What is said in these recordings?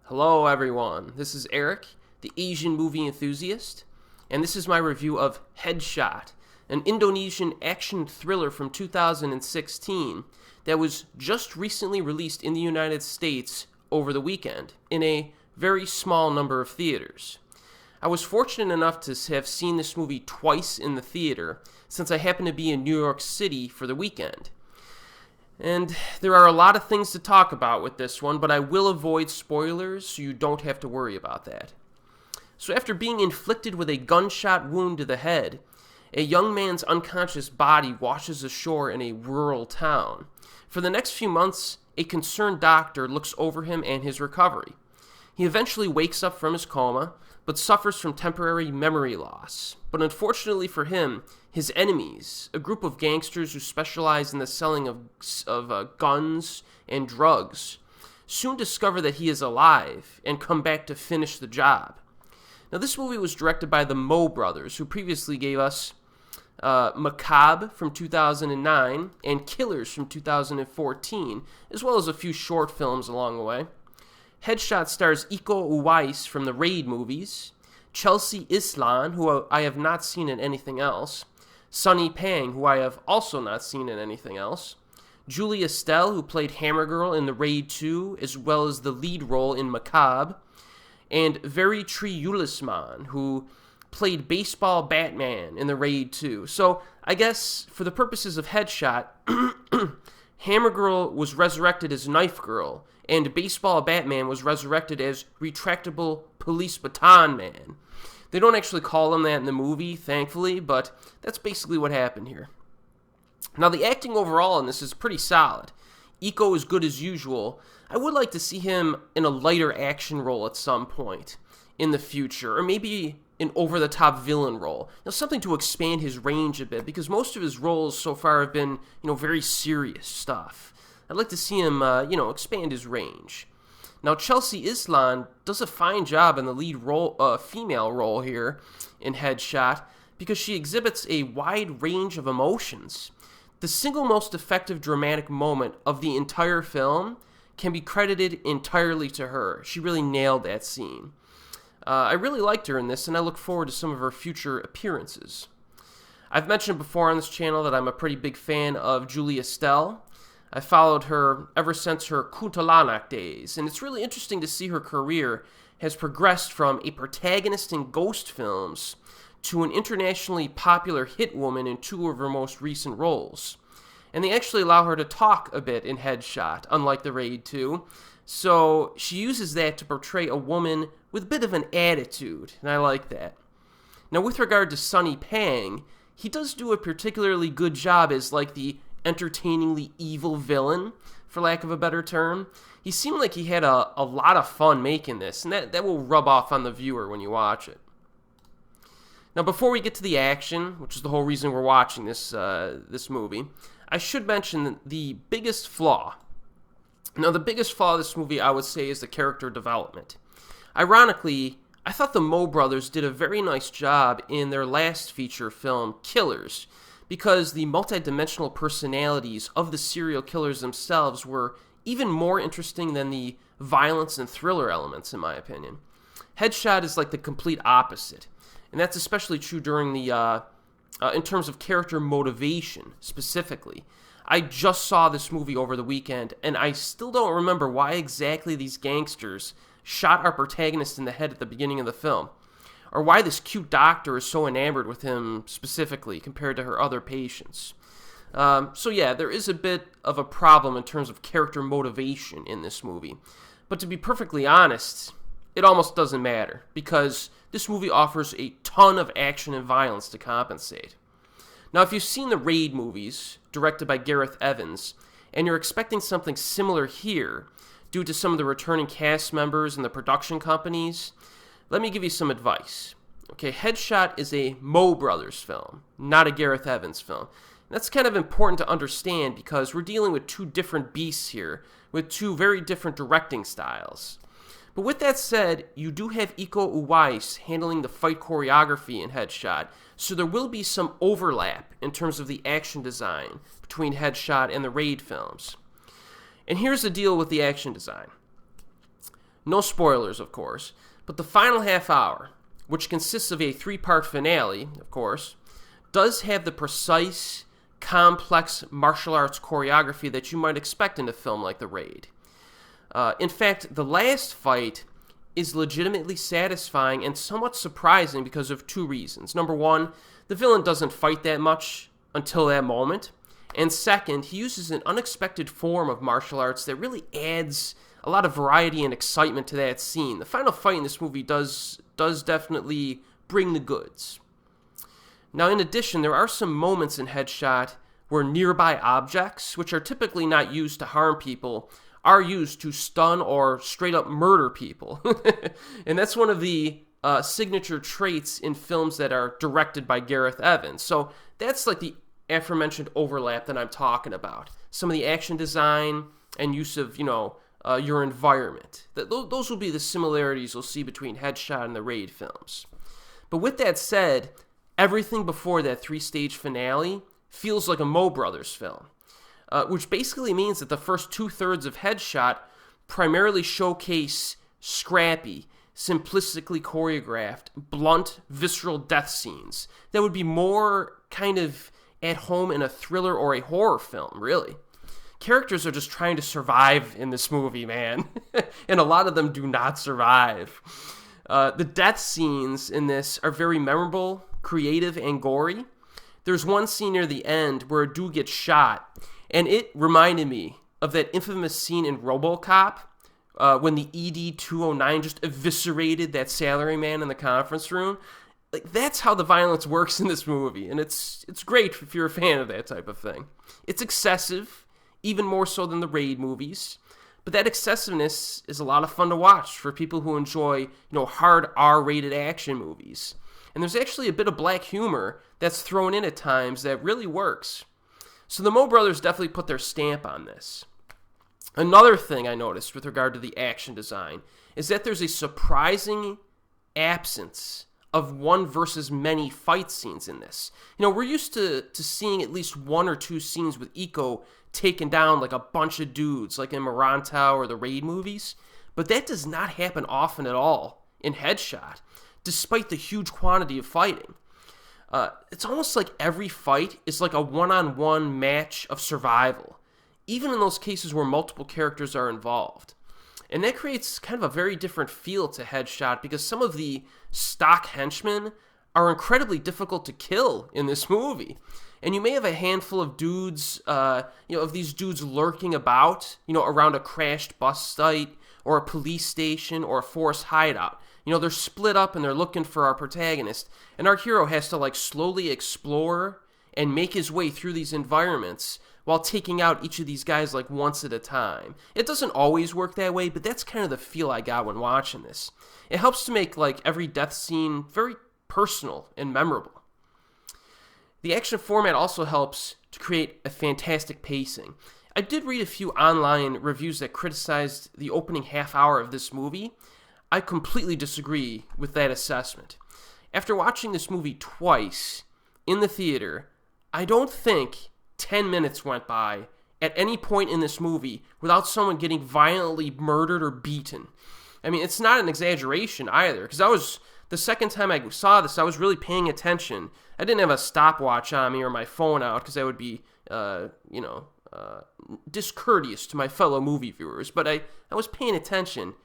Hello everyone, this is Erik, the Asian movie enthusiast, and this is my review of Headshot, an Indonesian action thriller from 2016 that was just recently released in the United States over the weekend in a very small number of theaters. I was fortunate enough to have seen this movie twice in the theater since I happened to be in New York City for the weekend. And there are a lot of things to talk about with this one, but I will avoid spoilers so you don't have to worry about that. So after being inflicted with a gunshot wound to the head, a young man's unconscious body washes ashore in a rural town. For the next few months, a concerned doctor looks over him and his recovery. He eventually wakes up from his coma, but suffers from temporary memory loss. But unfortunately for him, his enemies, a group of gangsters who specialize in the selling of guns and drugs, soon discover that he is alive and come back to finish the job. Now, this movie was directed by the Mo brothers, who previously gave us Macabre from 2009 and Killers from 2014, as well as a few short films along the way. Headshot stars Iko Uwais from the Raid movies, Chelsea Islan, who I have not seen in anything else, Sunny Pang, who I have also not seen in anything else, Julie Estelle, who played Hammer Girl in the Raid 2, as well as the lead role in Macabre, and Very Triulisman, who played Baseball Batman in the Raid 2. So I guess for the purposes of Headshot, Hammer Girl was resurrected as Knife Girl, and Baseball Batman was resurrected as Retractable Police Baton Man. They don't actually call him that in the movie, thankfully, but that's basically what happened here. Now, the acting overall in this is pretty solid. Iko is good as usual. I would like to see him in a lighter action role at some point in the future, or maybe an over-the-top villain role. Something to expand his range a bit, because most of his roles so far have been, very serious stuff. I'd like to see him, expand his range. Now, Chelsea Islan does a fine job in the lead role, female role here in Headshot, because she exhibits a wide range of emotions. The single most effective dramatic moment of the entire film can be credited entirely to her. She really nailed that scene. I really liked her in this, and I look forward to some of her future appearances. I've mentioned before on this channel that I'm a pretty big fan of Julie Estelle. I followed her ever since her Kuntilanak days, and it's really interesting to see her career has progressed from a protagonist in ghost films to an internationally popular hit woman in two of her most recent roles. And they actually allow her to talk a bit in Headshot, unlike the Raid 2. So she uses that to portray a woman with a bit of an attitude, and I like that. Now, with regard to Sunny Pang, he does do a particularly good job as like the entertainingly evil villain, for lack of a better term. He seemed like he had a lot of fun making this, and that will rub off on the viewer when you watch it. Now, before we get to the action, which is the whole reason we're watching this movie, I should mention the biggest flaw. Now, the biggest flaw of this movie, I would say, is the character development. Ironically, I thought the Mo brothers did a very nice job in their last feature film, Killers, because the multidimensional personalities of the serial killers themselves were even more interesting than the violence and thriller elements, in my opinion. Headshot is like the complete opposite, and that's especially true during the in terms of character motivation, specifically. I just saw this movie over the weekend, and I still don't remember why exactly these gangsters shot our protagonist in the head at the beginning of the film, or why this cute doctor is so enamored with him specifically compared to her other patients. So yeah, there is a bit of a problem in terms of character motivation in this movie. But to be perfectly honest, it almost doesn't matter, because this movie offers a ton of action and violence to compensate. Now, if you've seen the Raid movies, directed by Gareth Evans, and you're expecting something similar here, due to some of the returning cast members and the production companies, let me give you some advice. Okay, Headshot is a Mo brothers film, not a Gareth Evans film. And that's kind of important to understand because we're dealing with two different beasts here, with two very different directing styles. But with that said, you do have Iko Uwais handling the fight choreography in Headshot, so there will be some overlap in terms of the action design between Headshot and the Raid films. And here's the deal with the action design. no spoilers, of course, but the final half hour, which consists of a 3-part finale, of course, does have the precise, complex martial arts choreography that you might expect in a film like The Raid. In fact, the last fight is legitimately satisfying and somewhat surprising because of 2 reasons. Number 1, the villain doesn't fight that much until that moment. And second, he uses an unexpected form of martial arts that really adds a lot of variety and excitement to that scene. The final fight in this movie does definitely bring the goods. Now, in addition, there are some moments in Headshot where nearby objects, which are typically not used to harm people, are used to stun or straight up murder people. And that's one of the signature traits in films that are directed by Gareth Evans. So that's like the aforementioned overlap that I'm talking about. Some of the action design and use of, your environment. Those will be the similarities you'll see between Headshot and the Raid films. But with that said, everything before that 3-stage finale feels like a Moe Brothers film. Which basically means that the first 2/3 of Headshot primarily showcase scrappy, simplistically choreographed, blunt, visceral death scenes that would be more kind of at home in a thriller or a horror film, really. Characters are just trying to survive in this movie, man. And a lot of them do not survive. The death scenes in this are very memorable, creative, and gory. There's one scene near the end where a dude gets shot, and it reminded me of that infamous scene in RoboCop when the ED-209 just eviscerated that salaryman in the conference room. Like, that's how the violence works in this movie, and it's great if you're a fan of that type of thing. It's excessive, even more so than the Raid movies, but that excessiveness is a lot of fun to watch for people who enjoy, hard R-rated action movies. And there's actually a bit of black humor that's thrown in at times that really works. So the Moe Brothers definitely put their stamp on this. Another thing I noticed with regard to the action design is that there's a surprising absence of one versus many fight scenes in this. We're used to seeing at least 1 or 2 scenes with Iko taking down like a bunch of dudes, like in Morantau or the Raid movies, but that does not happen often at all in Headshot, despite the huge quantity of fighting. It's almost like every fight is like a one-on-one match of survival, even in those cases where multiple characters are involved. And that creates kind of a very different feel to Headshot because some of the stock henchmen are incredibly difficult to kill in this movie. And you may have a handful of dudes, of these dudes lurking about, around a crashed bus site or a police station or a forest hideout. They're split up and they're looking for our protagonist. And our hero has to slowly explore and make his way through these environments while taking out each of these guys once at a time. It doesn't always work that way, but that's kind of the feel I got when watching this. It helps to make every death scene very personal and memorable. The action format also helps to create a fantastic pacing. I did read a few online reviews that criticized the opening half hour of this movie. I completely disagree with that assessment. After watching this movie twice in the theater, I don't think 10 minutes went by at any point in this movie without someone getting violently murdered or beaten. I mean, it's not an exaggeration either, because the second time I saw this, I was really paying attention. I didn't have a stopwatch on me or my phone out, because that would be, discourteous to my fellow movie viewers, but I was paying attention.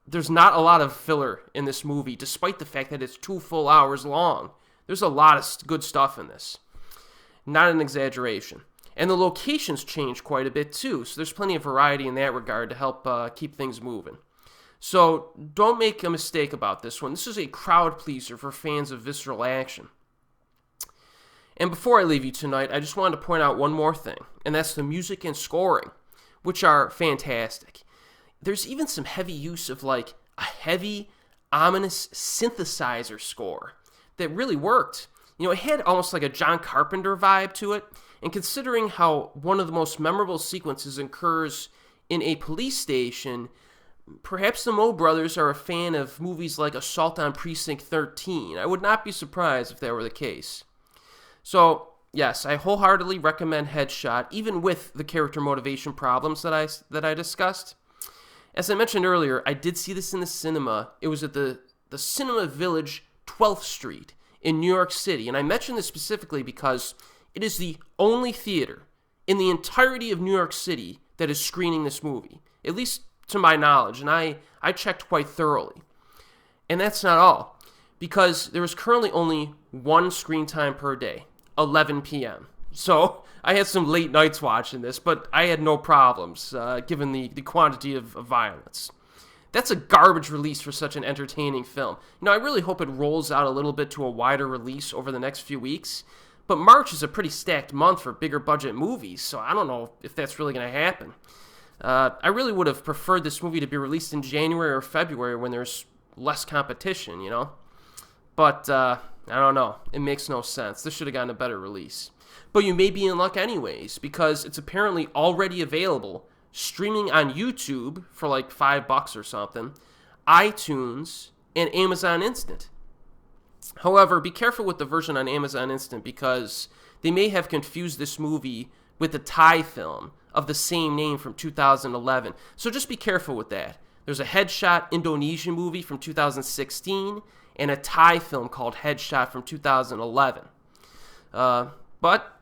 There's not a lot of filler in this movie, despite the fact that it's 2 full hours long. There's a lot of good stuff in this. Not an exaggeration. And the locations change quite a bit too, so there's plenty of variety in that regard to help keep things moving. So don't make a mistake about this one. This is a crowd pleaser for fans of visceral action. And before I leave you tonight, I just wanted to point out one more thing, and that's the music and scoring, which are fantastic. There's even some heavy use of a heavy, ominous synthesizer score that really worked. It had almost like a John Carpenter vibe to it, and considering how one of the most memorable sequences occurs in a police station, perhaps the Moe Brothers are a fan of movies like Assault on Precinct 13. I would not be surprised if that were the case. So, yes, I wholeheartedly recommend Headshot, even with the character motivation problems that I discussed. As I mentioned earlier, I did see this in the cinema. It was at the Cinema Village, 12th Street in New York City. And I mention this specifically because it is the only theater in the entirety of New York City that is screening this movie, at least to my knowledge. And I checked quite thoroughly. And that's not all, because there is currently only one screen time per day, 11 p.m. So I had some late nights watching this, but I had no problems, given the quantity of violence. That's a garbage release for such an entertaining film. I really hope it rolls out a little bit to a wider release over the next few weeks, but March is a pretty stacked month for bigger budget movies, so I don't know if that's really going to happen. I really would have preferred this movie to be released in January or February when there's less competition, But, I don't know. It makes no sense. This should have gotten a better release. But you may be in luck anyways, because it's apparently already available, streaming on YouTube for like $5 or something, iTunes, and Amazon Instant. However, be careful with the version on Amazon Instant, because they may have confused this movie with the Thai film of the same name from 2011. So just be careful with that. There's a Headshot Indonesian movie from 2016 and a Thai film called Headshot from 2011. But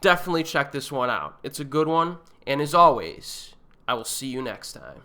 definitely check this one out. It's a good one, and as always, I will see you next time.